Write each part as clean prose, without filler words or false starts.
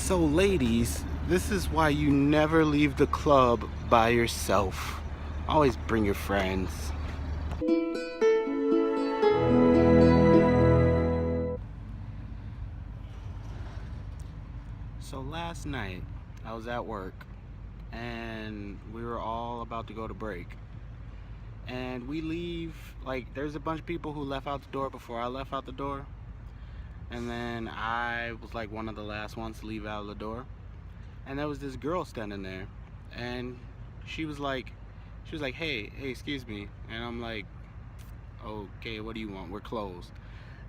So ladies, this is why you never leave the club by yourself. Always bring your friends. So last night, I was at work and we were all about to go to break. And we leave, like, there's a bunch of people who left out the door before I left out the door. And then I was like one of the last ones to leave out of the door. And there was this girl standing there. And she was like, hey, excuse me. And I'm like, okay, what do you want? We're closed.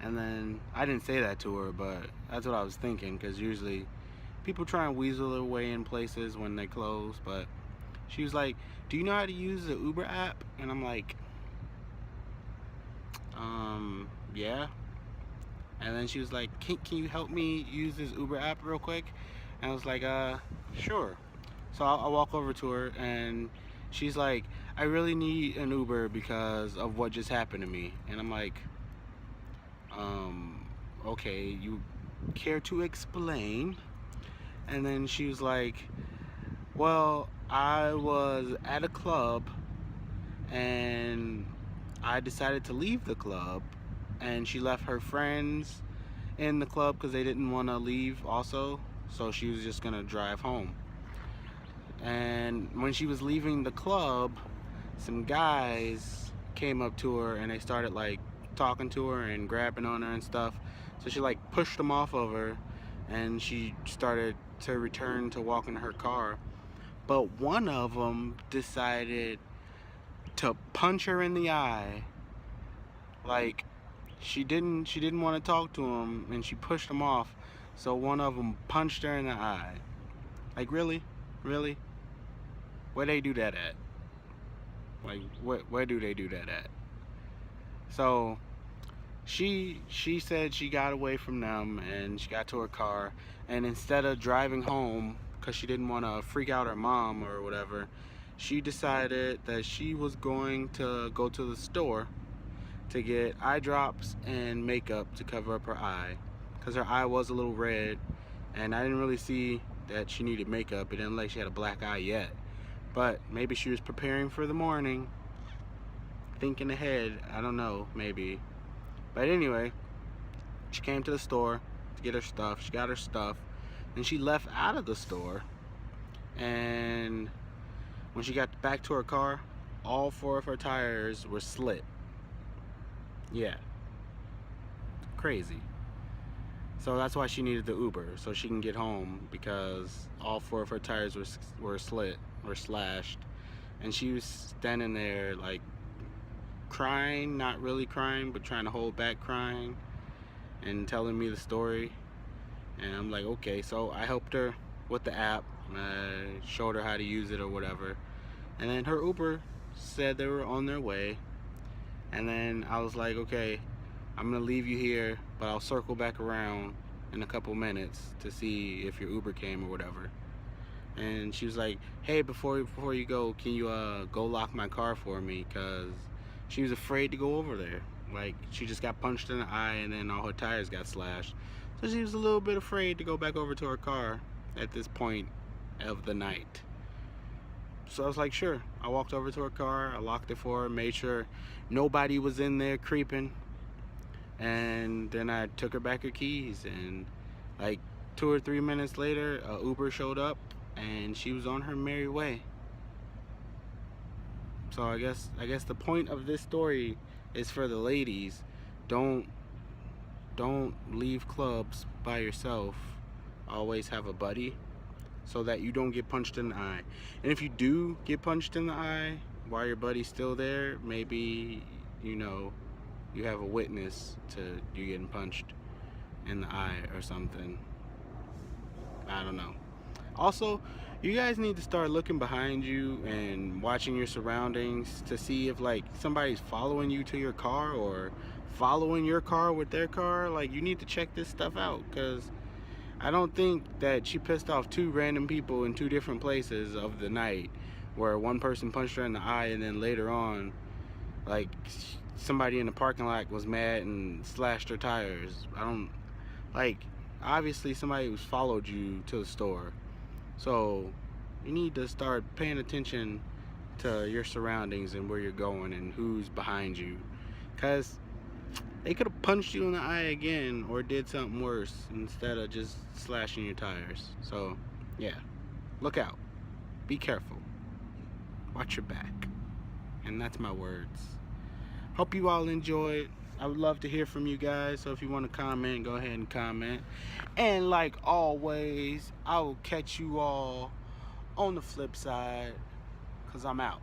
And then I didn't say that to her, but that's what I was thinking, because usually people try and weasel their way in places when they close. But she was like, do you know how to use the Uber app? And I'm like, yeah. And then she was like, can you help me use this Uber app real quick? And I was like, sure. So I'll walk over to her, and she's like, I really need an Uber because of what just happened to me. And I'm like, okay, you care to explain? And then she was like, well, I was at a club and I decided to leave the club, and she left her friends in the club because they didn't want to leave also, so she was just gonna drive home. And when she was leaving the club, some guys came up to her and they started like talking to her and grabbing on her and stuff. So she like pushed them off of her, and she started to return to walking to her car. But one of them decided to punch her in the eye. Like, she didn't want to talk to him, and she pushed him off. So one of them punched her in the eye. Like, really, where they do that at? Like, where do they do that at? So she said she got away from them and she got to her car, and instead of driving home because she didn't want to freak out her mom or whatever, she decided that she was going to go to the store to get eye drops and makeup to cover up her eye, because her eye was a little red and I didn't really see that she needed makeup. It didn't look like she had a black eye yet, but maybe she was preparing for the morning, thinking ahead. I don't know, maybe. But anyway, she came to the store to get her stuff. She got her stuff, and she left out of the store. And when she got back to her car, all four of her tires were slit. Yeah, crazy. So that's why she needed the Uber, so she can get home, because all four of her tires were slit or slashed. And she was standing there like crying, not really crying, but trying to hold back crying, and telling me the story. And I'm like, okay. So I helped her with the app, showed her how to use it or whatever. And then her Uber said they were on their way. And then I was like, okay, I'm gonna leave you here, but I'll circle back around in a couple minutes to see if your Uber came or whatever. And she was like, hey, before you go, can you go lock my car for me? Because she was afraid to go over there. Like, she just got punched in the eye and then all her tires got slashed. So she was a little bit afraid to go back over to her car at this point of the night. So I was like, sure. I walked over to her car, I locked it for her, made sure nobody was in there creeping. And then I took her back her keys, and like 2 or 3 minutes later, a Uber showed up and she was on her merry way. So I guess the point of this story is for the ladies. Don't leave clubs by yourself. Always have a buddy, so that you don't get punched in the eye. And if you do get punched in the eye while your buddy's still there, maybe, you know, you have a witness to you getting punched in the eye or something. I don't know. Also, you guys need to start looking behind you and watching your surroundings to see if like somebody's following you to your car or following your car with their car. Like, you need to check this stuff out, because I don't think that she pissed off two random people in two different places of the night, where one person punched her in the eye and then later on, like, somebody in the parking lot was mad and slashed her tires. I don't, like, Obviously somebody who's followed you to the store. So you need to start paying attention to your surroundings and where you're going and who's behind you. Because they could have punched you in the eye again or did something worse instead of just slashing your tires. So, yeah, look out. Be careful. Watch your back. And that's my words. Hope you all enjoyed. I would love to hear from you guys. So if you want to comment, go ahead and comment. And like always, I will catch you all on the flip side. 'Cause I'm out.